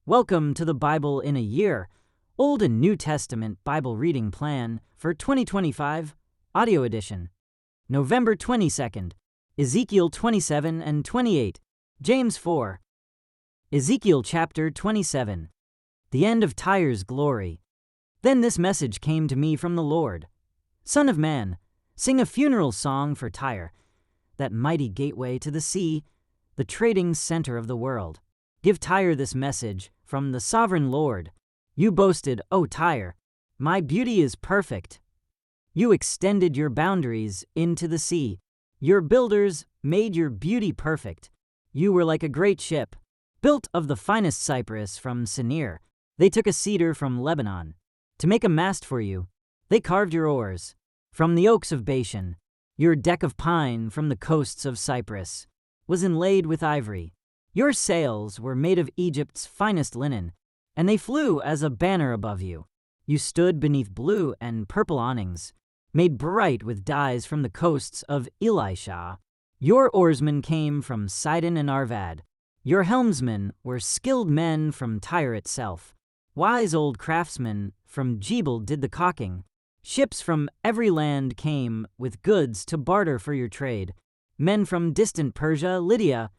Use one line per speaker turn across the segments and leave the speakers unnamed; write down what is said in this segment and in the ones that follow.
Welcome to the Bible in a Year, Old and New Testament Bible Reading Plan for 2025, Audio Edition. November 22nd, Ezekiel 27 and 28, James 4. Ezekiel chapter 27, the end of Tyre's glory. Then this message came to me from the Lord. Son of man, sing a funeral song for Tyre, that mighty gateway to the sea, the trading center of the world. Give Tyre this message from the sovereign Lord. You boasted, O Tyre, my beauty is perfect. You extended your boundaries into the sea. Your builders made your beauty perfect. You were like a great ship, built of the finest cypress from Sinir. They took a cedar from Lebanon. To make a mast for you, they carved your oars from the oaks of Bashan. Your deck of pine from the coasts of Cyprus was inlaid with ivory. Your sails were made of Egypt's finest linen, and they flew as a banner above you. You stood beneath blue and purple awnings, made bright with dyes from the coasts of Elisha. Your oarsmen came from Sidon and Arvad. Your helmsmen were skilled men from Tyre itself. Wise old craftsmen from Jebel did the caulking. Ships from every land came with goods to barter for your trade. Men from distant Persia, Lydia,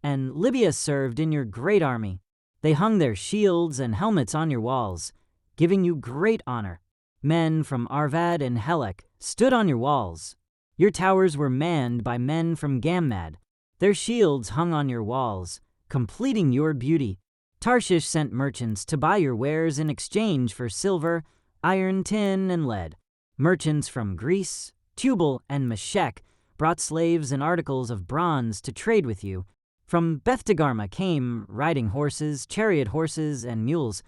and Libya served in your great army. They hung their shields and helmets on your walls, giving you great honor. Men from Arvad and Helek stood on your walls. Your towers were manned by men from Gammad. Their shields hung on your walls, completing your beauty. Tarshish sent merchants to buy your wares in exchange for silver, iron, tin, and lead. Merchants from Greece, Tubal, and Meshech brought slaves and articles of bronze to trade with you. From Beth-Togarmah came riding horses, chariot horses, and mules,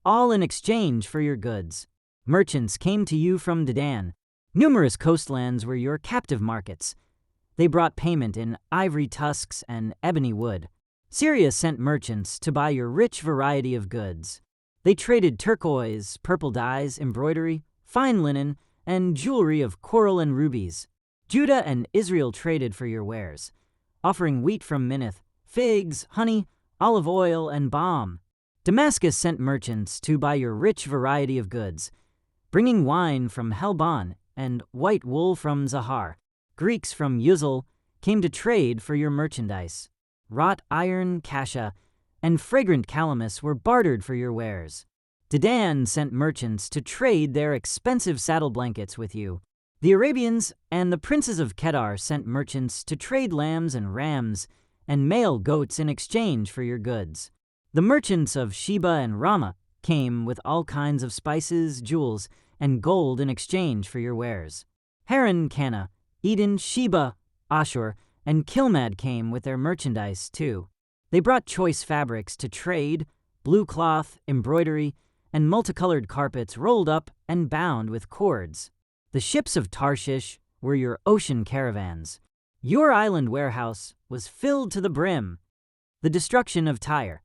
all in exchange for your goods. Merchants came to you from Dedan. Numerous coastlands were your captive markets. They brought payment in ivory tusks and ebony wood. Syria sent merchants to buy your rich variety of goods. They traded turquoise, purple dyes, embroidery, fine linen, and jewelry of coral and rubies. Judah and Israel traded for your wares, offering wheat from Minnith, figs, honey, olive oil, and balm. Damascus sent merchants to buy your rich variety of goods, bringing wine from Helbon and white wool from Zahar. Greeks from Uzal came to trade for your merchandise. Wrought iron, cassia, and fragrant calamus were bartered for your wares. Dedan sent merchants to trade their expensive saddle blankets with you. The Arabians and the princes of Kedar sent merchants to trade lambs and rams and male goats in exchange for your goods. The merchants of Sheba and Ramah came with all kinds of spices, jewels, and gold in exchange for your wares. Haran, Cana, Eden, Sheba, Ashur, and Kilmad came with their merchandise too. They brought choice fabrics to trade, blue cloth, embroidery, and multicolored carpets rolled up and bound with cords. The ships of Tarshish were your ocean caravans. Your island warehouse was filled to the brim. The destruction of Tyre.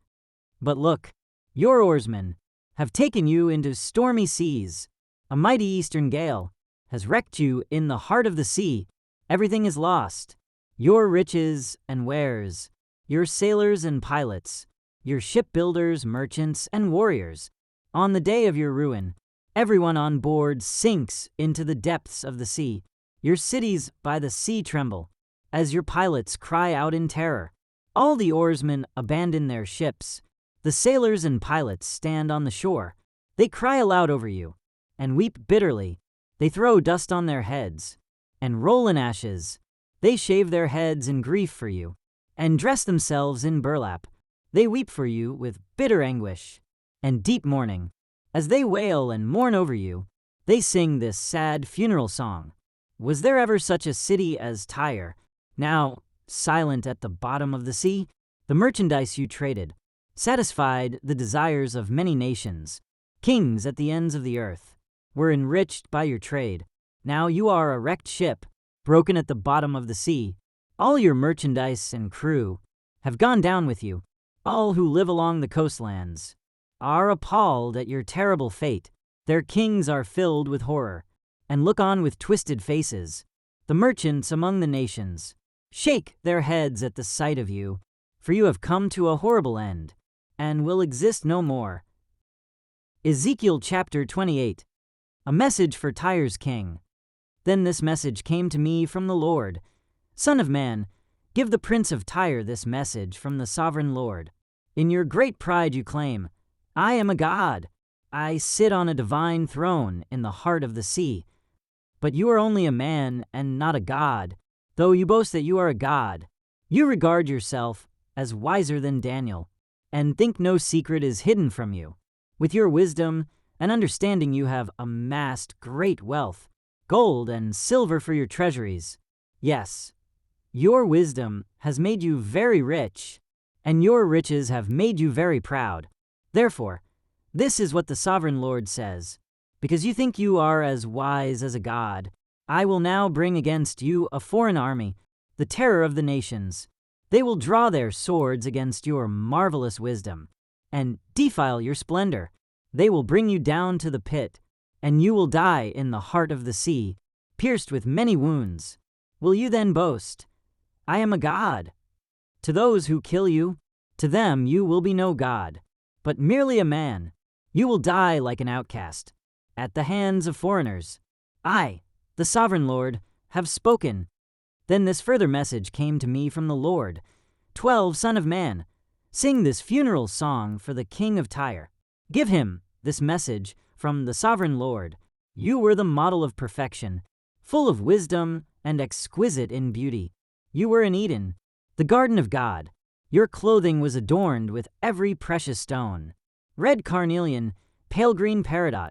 But look, your oarsmen have taken you into stormy seas. A mighty eastern gale has wrecked you in the heart of the sea. Everything is lost. Your riches and wares, your sailors and pilots, your shipbuilders, merchants, and warriors. On the day of your ruin, everyone on board sinks into the depths of the sea. Your cities by the sea tremble as your pilots cry out in terror. All the oarsmen abandon their ships. The sailors and pilots stand on the shore. They cry aloud over you and weep bitterly. They throw dust on their heads and roll in ashes. They shave their heads in grief for you and dress themselves in burlap. They weep for you with bitter anguish and deep mourning. As they wail and mourn over you, they sing this sad funeral song. Was there ever such a city as Tyre, now silent at the bottom of the sea? The merchandise you traded satisfied the desires of many nations. Kings at the ends of the earth were enriched by your trade. Now you are a wrecked ship, broken at the bottom of the sea. All your merchandise and crew have gone down with you. All who live along the coastlands are appalled at your terrible fate. Their kings are filled with horror and look on with twisted faces. The merchants among the nations shake their heads at the sight of you, for you have come to a horrible end. and will exist no more. Ezekiel chapter 28. A message for Tyre's king. Then this message came to me from the Lord. Son of man, give the prince of Tyre this message from the sovereign Lord. In your great pride you claim, I am a god. I sit on a divine throne in the heart of the sea. But you are only a man and not a god, though you boast that you are a god. You regard yourself as wiser than Daniel, and think no secret is hidden from you. With your wisdom and understanding you have amassed great wealth, gold and silver for your treasuries. Yes, your wisdom has made you very rich, and your riches have made you very proud. Therefore, this is what the sovereign Lord says. Because you think you are as wise as a god, I will now bring against you a foreign army, the terror of the nations. They will draw their swords against your marvelous wisdom and defile your splendor. They will bring you down to the pit, and you will die in the heart of the sea, pierced with many wounds. Will you then boast, I am a god? To those who kill you, to them you will be no god, but merely a man. You will die like an outcast, at the hands of foreigners. I, the sovereign Lord, have spoken. Then this further message came to me from the Lord. 12, Son of man, sing this funeral song for the king of Tyre. Give him this message from the sovereign Lord. You were the model of perfection, full of wisdom and exquisite in beauty. You were in Eden, the garden of God. Your clothing was adorned with every precious stone. Red carnelian, pale green peridot,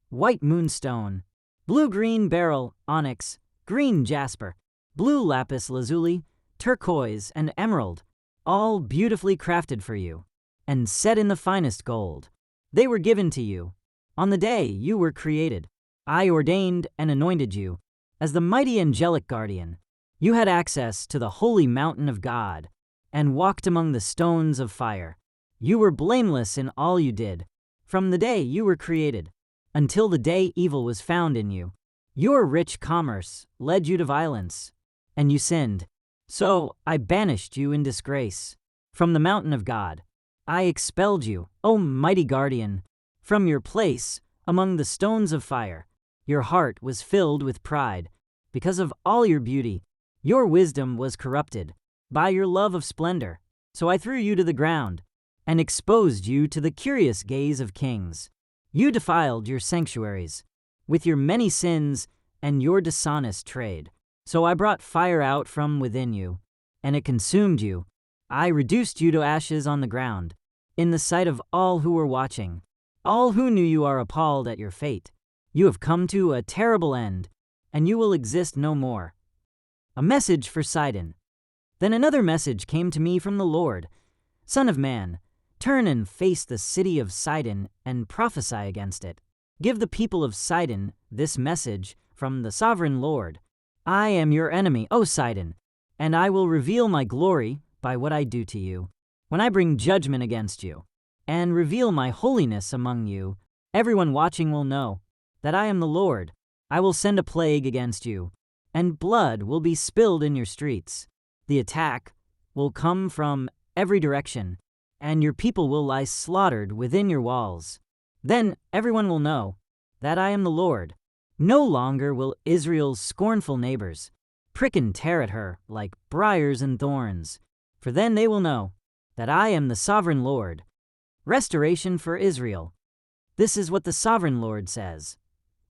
white moonstone, blue-green beryl, onyx, green jasper, blue lapis lazuli, turquoise, and emerald, all beautifully crafted for you, and set in the finest gold. They were given to you. On the day you were created, I ordained and anointed you as the mighty angelic guardian. You had access to the holy mountain of God and walked among the stones of fire. You were blameless in all you did, from the day you were created until the day evil was found in you. Your rich commerce led you to violence, and you sinned. So I banished you in disgrace from the mountain of God. I expelled you, O mighty guardian, from your place among the stones of fire. Your heart was filled with pride because of all your beauty. Your wisdom was corrupted by your love of splendor. So I threw you to the ground and exposed you to the curious gaze of kings. You defiled your sanctuaries with your many sins and your dishonest trade. So I brought fire out from within you, and it consumed you. I reduced you to ashes on the ground, in the sight of all who were watching. All who knew you are appalled at your fate. You have come to a terrible end, and you will exist no more. A message for Sidon. Then another message came to me from the Lord. Son of man, turn and face the city of Sidon and prophesy against it. Give the people of Sidon this message from the sovereign Lord. I am your enemy, O Sidon, and I will reveal my glory by what I do to you. When I bring judgment against you and reveal my holiness among you, everyone watching will know that I am the Lord. I will send a plague against you, and blood will be spilled in your streets. The attack will come from every direction, and your people will lie slaughtered within your walls. Then everyone will know that I am the Lord. No longer will Israel's scornful neighbors prick and tear at her like briars and thorns, for then they will know that I am the sovereign Lord. Restoration for Israel. This is what the sovereign Lord says.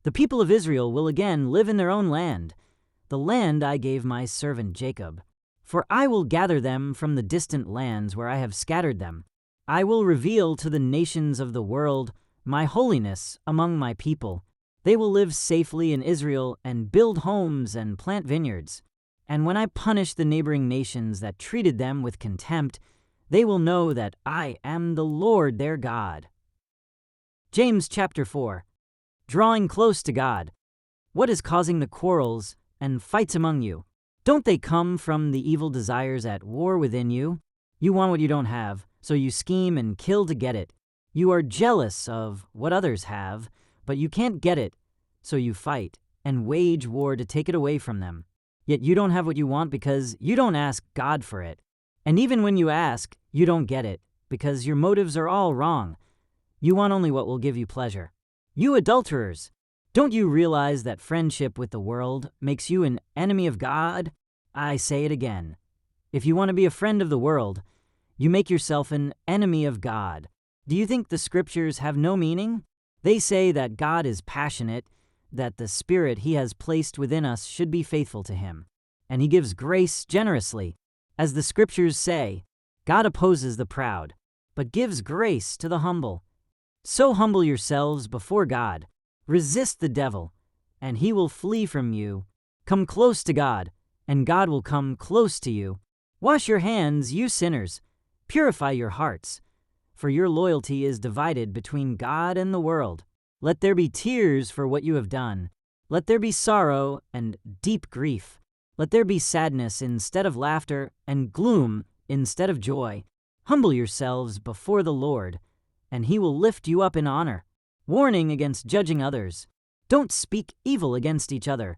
The people of Israel will again live in their own land, the land I gave my servant Jacob. For I will gather them from the distant lands where I have scattered them. I will reveal to the nations of the world my holiness among my people. They will live safely in Israel and build homes and plant vineyards. And when I punish the neighboring nations that treated them with contempt, they will know that I am the Lord their God. James chapter 4. Drawing close to God. What is causing the quarrels and fights among you? Don't they come from the evil desires at war within you? You want what you don't have, so you scheme and kill to get it. You are jealous of what others have, but you can't get it, so you fight and wage war to take it away from them. Yet you don't have what you want because you don't ask God for it. And even when you ask, you don't get it because your motives are all wrong. You want only what will give you pleasure. You adulterers! Don't you realize that friendship with the world makes you an enemy of God? I say it again. If you want to be a friend of the world, you make yourself an enemy of God. Do you think the scriptures have no meaning? They say that God is passionate, that the Spirit He has placed within us should be faithful to Him, and He gives grace generously. As the scriptures say, God opposes the proud, but gives grace to the humble. So humble yourselves before God. Resist the devil, and he will flee from you. Come close to God, and God will come close to you. Wash your hands, you sinners. Purify your hearts, for your loyalty is divided between God and the world. Let there be tears for what you have done. Let there be sorrow and deep grief. Let there be sadness instead of laughter, and gloom instead of joy. Humble yourselves before the Lord, and He will lift you up in honor. Warning against judging others. Don't speak evil against each other.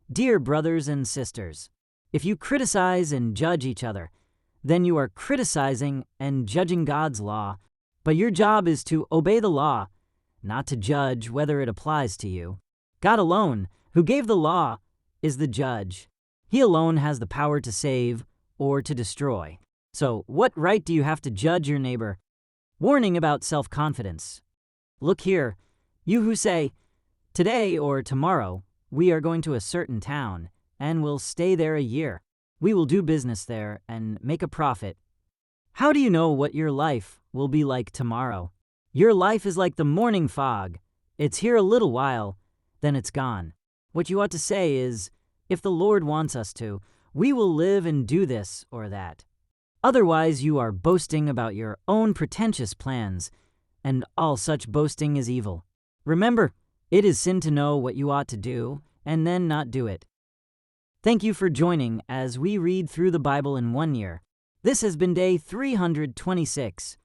Dear brothers and sisters, if you criticize and judge each other, then you are criticizing and judging God's law. But your job is to obey the law, not to judge whether it applies to you. God alone, who gave the law, is the judge. He alone has the power to save or to destroy. So, what right do you have to judge your neighbor? Warning about self-confidence. Look here, you who say, today or tomorrow, we are going to a certain town, and will stay there a year. We will do business there and make a profit. How do you know what your life will be like tomorrow? Your life is like the morning fog. It's here a little while, then it's gone. What you ought to say is, if the Lord wants us to, we will live and do this or that. Otherwise, you are boasting about your own pretentious plans, and all such boasting is evil. Remember, it is sin to know what you ought to do and then not do it. Thank you for joining as we read through the Bible in 1 year. This has been day 326.